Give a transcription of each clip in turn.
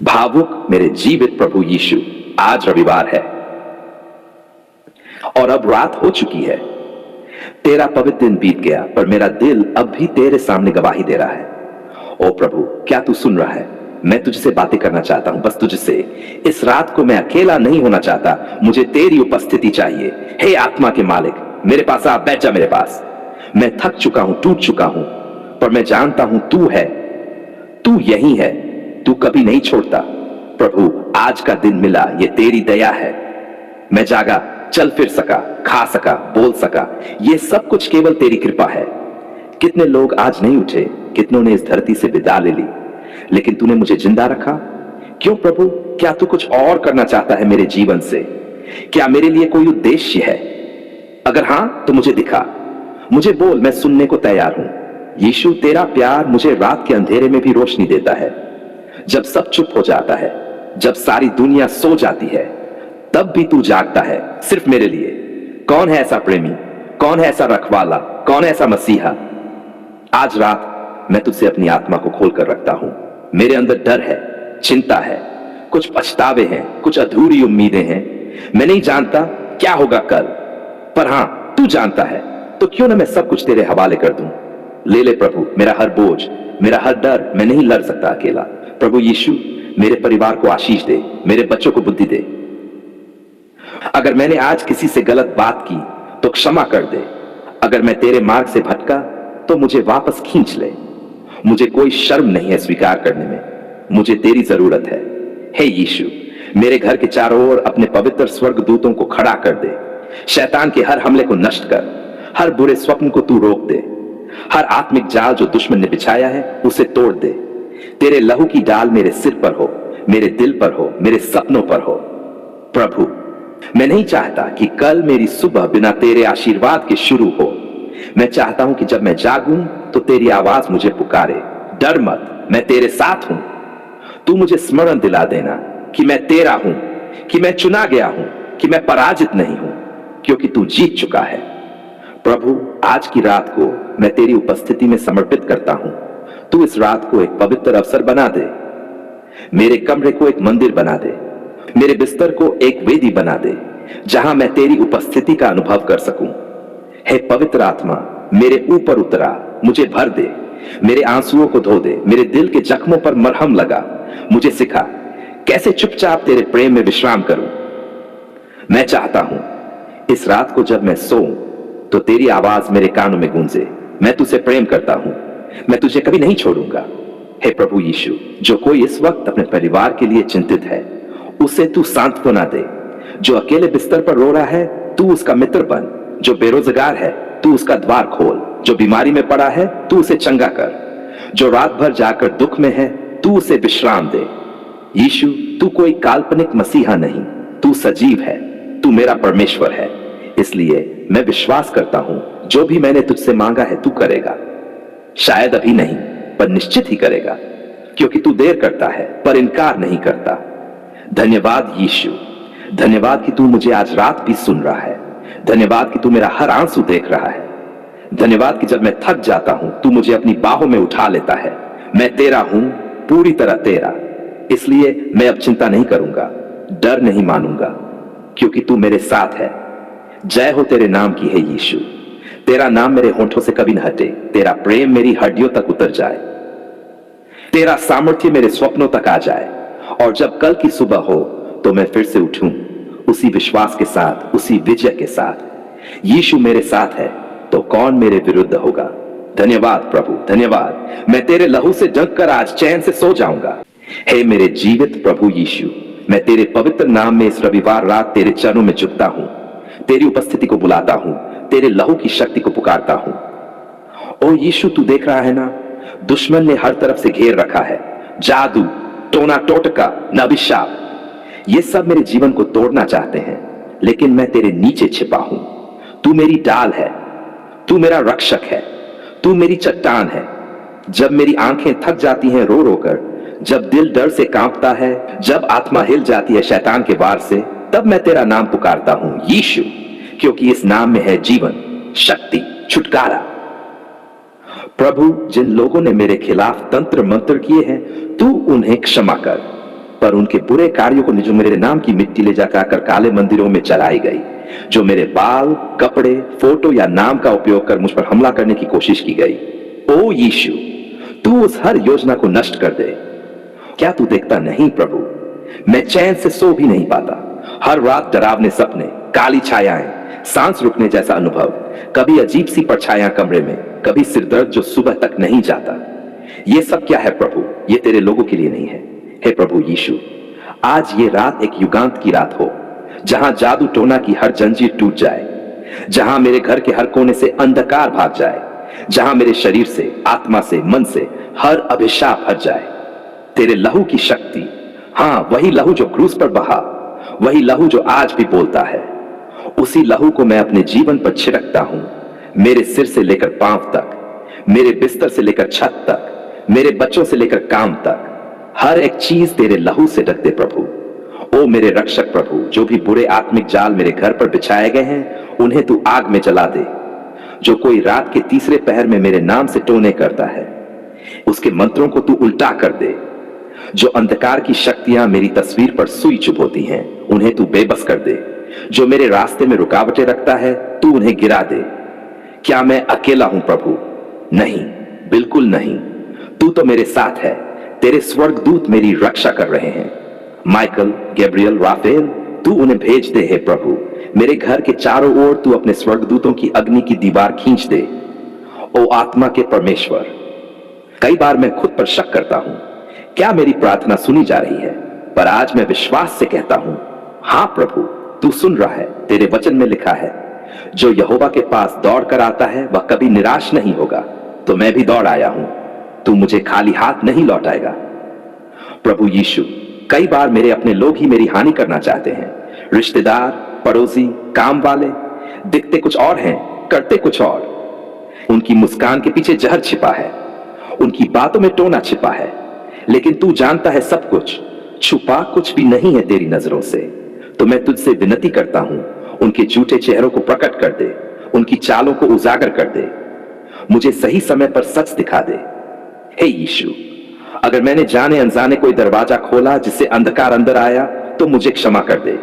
भावुक मेरे जीवित प्रभु यीशु, आज रविवार है और अब रात हो चुकी है। तेरा पवित्र दिन बीत गया, पर मेरा दिल अब भी तेरे सामने गवाही दे रहा है। ओ प्रभु, क्या तू सुन रहा है? मैं तुझसे बातें करना चाहता हूं, बस तुझसे। इस रात को मैं अकेला नहीं होना चाहता, मुझे तेरी उपस्थिति चाहिए। हे आत्मा के मालिक, मेरे पास आ, बैठ जा मेरे पास। मैं थक चुका हूं, टूट चुका हूं, पर मैं जानता हूं तू है, तू यही है, तू कभी नहीं छोड़ता। प्रभु, आज का दिन मिला, ये तेरी दया है। मैं जागा, चल फिर सका, खा सका, बोल सका, ये सब कुछ केवल तेरी कृपा है। कितने लोग आज नहीं उठे, कितनों ने इस धरती से विदा ले ली, लेकिन तूने मुझे जिंदा रखा। क्यों प्रभु? क्या तू कुछ और करना चाहता है मेरे जीवन से? क्या मेरे लिए कोई उद्देश्य है? अगर हां तो मुझे दिखा, मुझे बोल, मैं सुनने को तैयार हूं। यीशु, तेरा प्यार मुझे रात के अंधेरे में भी रोशनी देता है। जब सब चुप हो जाता है, जब सारी दुनिया सो जाती है, तब भी तू जागता है सिर्फ मेरे लिए। कौन है ऐसा प्रेमी? कौन है ऐसा रखवाला? कौन है ऐसा मसीहा? आज रात मैं तुझसे अपनी आत्मा को खोलकर रखता हूं। मेरे अंदर डर है, चिंता है, कुछ पछतावे हैं, कुछ अधूरी उम्मीदें हैं। मैं नहीं जानता क्या होगा कल, पर हां, तू जानता है, तो क्यों ना मैं सब कुछ तेरे हवाले कर दूं। ले ले प्रभु मेरा हर बोझ, मेरा हर डर। मैं नहीं लड़ सकता अकेला। प्रभु यीशु, मेरे परिवार को आशीष दे, मेरे बच्चों को बुद्धि दे। अगर मैंने आज किसी से गलत बात की तो क्षमा कर दे। अगर मैं तेरे मार्ग से भटका तो मुझे वापस खींच ले। मुझे कोई शर्म नहीं है स्वीकार करने में, मुझे तेरी जरूरत है। हे यीशु, मेरे घर के चारों ओर अपने पवित्र स्वर्गदूतों को खड़ा कर दे। शैतान के हर हमले को नष्ट कर, हर बुरे स्वप्न को तू रोक दे। हर आत्मिक जाल जो दुश्मन ने बिछाया है उसे तोड़ दे। तेरे लहू की डाल मेरे सिर पर हो, मेरे दिल पर हो, मेरे सपनों पर हो। प्रभु, मैं नहीं चाहता कि कल मेरी सुबह बिना तेरे आशीर्वाद के शुरू हो। मैं चाहता हूं कि जब मैं जागूं तो तेरी आवाज मुझे पुकारे, डर मत, मैं तेरे साथ हूं। तू मुझे स्मरण दिला देना कि मैं तेरा हूं, कि मैं चुना गया हूं, कि मैं पराजित नहीं हूं, क्योंकि तू जीत चुका है। प्रभु, आज की रात को मैं तेरी उपस्थिति में समर्पित करता हूं। तू इस रात को एक पवित्र अवसर बना दे। मेरे कमरे को एक मंदिर बना दे, मेरे बिस्तर को एक वेदी बना दे, जहां मैं तेरी उपस्थिति का अनुभव कर सकूं। हे पवित्र आत्मा, मेरे ऊपर उतरा, मुझे भर दे, मेरे आंसुओं को धो दे, मेरे दिल के जख्मों पर मरहम लगा। मुझे सिखा कैसे चुपचाप तेरे प्रेम में विश्राम करूं। मैं चाहता हूं इस रात को जब मैं सोऊं तो तेरी आवाज मेरे कानों में गूंजे। मैं तुझसे प्रेम करता हूं, मैं तुझे कभी नहीं छोड़ूंगा। हे प्रभु यीशु, जो कोई इस वक्त अपने परिवार के लिए चिंतित है, उसे तू सांत्वना दे। जो अकेले बिस्तर पर रो रहा है, तू उसका मित्र बन। जो बेरोजगार है, तू उसका द्वार खोल। जो बीमारी में पड़ा है, तू उसे चंगा कर। जो रात भर जाकर दुख में है, तू उसे विश्राम दे। यीशु, तू कोई काल्पनिक मसीहा नहीं, तू सजीव है, तू मेरा परमेश्वर है। इसलिए मैं विश्वास करता हूं जो भी मैंने तुझसे मांगा है तू करेगा। शायद अभी नहीं, पर निश्चित ही करेगा, क्योंकि तू देर करता है पर इनकार नहीं करता। धन्यवाद यीशु, धन्यवाद कि तू मुझे आज रात भी सुन रहा है। धन्यवाद कि तू मेरा हर आंसू देख रहा है। धन्यवाद कि जब मैं थक जाता हूं तू मुझे अपनी बाहों में उठा लेता है। मैं तेरा हूं, पूरी तरह तेरा। इसलिए मैं अब चिंता नहीं करूंगा, डर नहीं मानूंगा, क्योंकि तू मेरे साथ है। जय हो तेरे नाम की है यीशु। तेरा नाम मेरे होंठों से कभी न हटे। तेरा प्रेम मेरी हड्डियों तक उतर जाए। तेरा सामर्थ्य मेरे स्वप्नों तक आ जाए। और जब कल की सुबह हो तो मैं फिर से उठूं उसी विश्वास के साथ, उसी विजय के साथ। यीशु मेरे साथ है तो कौन मेरे विरुद्ध होगा। धन्यवाद प्रभु, धन्यवाद। मैं तेरे लहू से जंग कर आज चैन से सो जाऊंगा। हे मेरे जीवित प्रभु यीशु, मैं तेरे पवित्र नाम में इस रविवार रात तेरे चरणों में झुकता हूं, तेरी उपस्थिति को बुलाता हूं, तेरे लहू की शक्ति को पुकारता हूं। ओ यीशु, तू देख रहा है ना, दुश्मन ने हर तरफ से घेर रखा है। जादू, टोना टोटका, अभिशाप, ये सब मेरे जीवन को तोड़ना चाहते हैं, लेकिन मैं तेरे नीचे छिपा हूं। तू मेरी डाल है, तू मेरा रक्षक है, तू मेरी चट्टान है। जब मेरी आंखें थक जाती हैं रो रो कर, जब दिल डर से कांपता है, जब आत्मा हिल जाती है शैतान के वार से, तब मैं तेरा नाम पुकारता हूं यीशु, क्योंकि इस नाम में है जीवन, शक्ति, छुटकारा। प्रभु, जिन लोगों ने मेरे खिलाफ तंत्र मंत्र किए हैं, तू उन्हें क्षमा कर। पर उनके बुरे कार्यों को जो मेरे नाम की मिट्टी ले जाकर काले मंदिरों में चढ़ाई गई, जो मेरे बाल, कपड़े, फोटो या नाम का उपयोग कर मुझ पर हमला करने की कोशिश की गई, ओ यीशु, तू उस हर योजना को नष्ट कर दे। क्या तू देखता नहीं प्रभु, मैं चैन से सो भी नहीं पाता। हर रात डरावने सपने, काली छायाएं, सांस रुकने जैसा अनुभव, कभी अजीब सी परछायां कमरे में, कभी सिरदर्द जो सुबह तक नहीं जाता। ये सब क्या है प्रभु? ये तेरे लोगों के लिए नहीं है। हे प्रभु यीशु, आज ये रात एक युगांत की रात हो, जहां जादू टोना की हर जंजीर टूट जाए, जहां मेरे घर के हर कोने से अंधकार भाग जाए, जहां मेरे शरीर से, आत्मा से, मन से हर अभिशाप हट जाए। तेरे लहू की शक्ति, हाँ वही लहू जो क्रूस पर बहा, वही लहू जो आज भी बोलता है, उसी लहू को मैं अपने जीवन पर छिड़कता हूं। मेरे सिर से लेकर पांव तक, मेरे बिस्तर से लेकर छत तक, मेरे बच्चों से लेकर काम तक, हर एक चीज तेरे लहू से ढक दे प्रभु। ओ मेरे रक्षक प्रभु, जो भी बुरे आत्मिक जाल मेरे घर पर बिछाए गए हैं, उन्हें तू आग में जला दे। जो कोई रात के तीसरे पहर में मेरे नाम से टोने करता है, उसके मंत्रों को तू उल्टा कर दे। जो अंधकार की शक्तियां मेरी तस्वीर पर सुई चुभोती हैं, उन्हें तू बेबस कर दे। जो मेरे रास्ते में रुकावटें रखता है, तू उन्हें गिरा दे। क्या मैं अकेला हूं प्रभु? नहीं, बिल्कुल नहीं। तू तो मेरे साथ है। तेरे स्वर्गदूत मेरी रक्षा कर रहे हैं। माइकल, गैब्रियल, राफेल, तू उन्हें भेज दे हे प्रभु। मेरे घर के चारों ओर तू अपने स्वर्गदूतों की अग्नि की दीवार खींच दे। ओ आत्मा के परमेश्वर, कई बार मैं खुद पर शक करता हूं, क्या मेरी प्रार्थना सुनी जा रही है? पर आज मैं विश्वास से कहता हूं, हां प्रभु, तू सुन रहा है। तेरे वचन में लिखा है, जो यहोवा के पास दौड़ कर आता है वह कभी निराश नहीं होगा। तो मैं भी दौड़ आया हूं, तू मुझे खाली हाथ नहीं लौटाएगा। प्रभु यीशु, कई बार मेरे अपने लोग ही मेरी हानि करना चाहते हैं। रिश्तेदार, पड़ोसी, काम वाले, दिखते कुछ और हैं, करते कुछ और। उनकी मुस्कान के पीछे जहर छिपा है, उनकी बातों में टोना छिपा है। लेकिन तू जानता है सब कुछ, छुपा कुछ भी नहीं है तेरी नजरों से। तो मैं तुझसे विनती करता हूं, उनके झूठे चेहरों को प्रकट कर दे, उनकी चालों को उजागर कर दे, मुझे सही समय पर सच दिखा दे। हे यीशु, अगर मैंने जाने अनजाने कोई दरवाजा खोला जिससे अंधकार अंदर आया, तो मुझे क्षमा कर दे।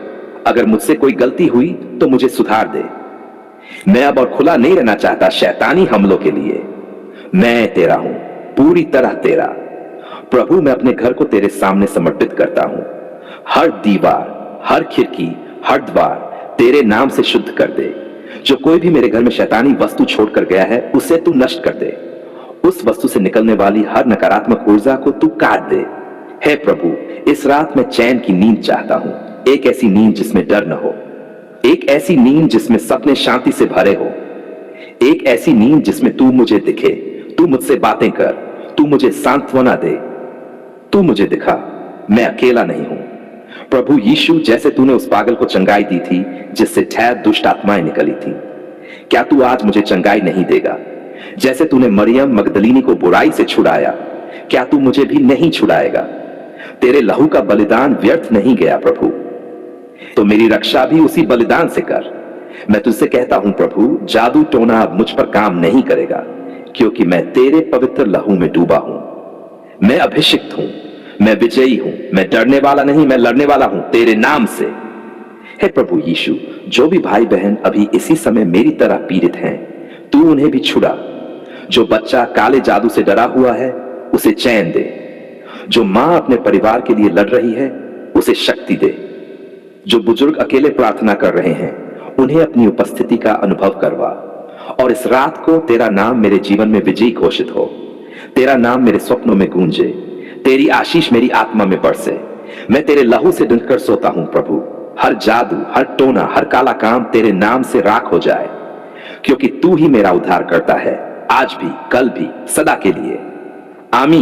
अगर मुझसे कोई गलती हुई तो मुझे सुधार दे। मैं अब और खुला नहीं रहना चाहता शैतानी हमलों के लिए। मैं तेरा हूं, पूरी तरह तेरा। प्रभु, मैं अपने घर को तेरे सामने समर्पित करता हूं। हर दीवार, हर खिड़की, हर द्वार तेरे नाम से शुद्ध कर दे। जो कोई भी मेरे घर में शैतानी वस्तु छोड़कर गया है, उसे तू नष्ट कर दे। उस वस्तु से निकलने वाली हर नकारात्मक ऊर्जा को तू काट दे। हे प्रभु, इस रात मैं चैन की नींद चाहता हूं। एक ऐसी नींद जिसमें डर न हो, एक ऐसी नींद जिसमें सपने शांति से भरे हो, एक ऐसी नींद जिसमें तू मुझे दिखे, तू मुझसे बातें कर, तू मुझे सांत्वना दे, तू मुझे दिखा मैं अकेला नहीं हूं। प्रभु यीशु, जैसे तूने उस पागल को चंगाई दी थी जिससे ठहर दुष्ट आत्माएं निकली थी, क्या तू आज मुझे चंगाई नहीं देगा? जैसे तूने मरियम मगदलीनी को बुराई से छुड़ाया, क्या तू मुझे भी नहीं छुड़ाएगा? तेरे लहू का बलिदान व्यर्थ नहीं गया प्रभु, तो मेरी रक्षा भी उसी बलिदान से कर। मैं तुझसे कहता हूं प्रभु, जादू टोना अब मुझ पर काम नहीं करेगा, क्योंकि मैं तेरे पवित्र लहू में डूबा हूं। मैं अभिषिक्त हूं, मैं विजयी हूं, मैं डरने वाला नहीं, मैं लड़ने वाला हूं तेरे नाम से। हे प्रभु यीशु, जो भी भाई बहन अभी इसी समय मेरी तरह पीड़ित हैं, तू उन्हें भी छुड़ा। जो बच्चा काले जादू से डरा हुआ है, उसे चैन दे। जो मां अपने परिवार के लिए लड़ रही है, उसे शक्ति दे। जो बुजुर्ग अकेले प्रार्थना कर रहे हैं, उन्हें अपनी उपस्थिति का अनुभव करवा। और इस रात को तेरा नाम मेरे जीवन में विजयी घोषित हो, तेरा नाम मेरे स्वप्नों में गूंजे, तेरी आशीष मेरी आत्मा में बरसे। मैं तेरे लहू से ढंककर सोता हूं प्रभु। हर जादू, हर टोना, हर काला काम तेरे नाम से राख हो जाए, क्योंकि तू ही मेरा उद्धार करता है, आज भी, कल भी, सदा के लिए। आमीन।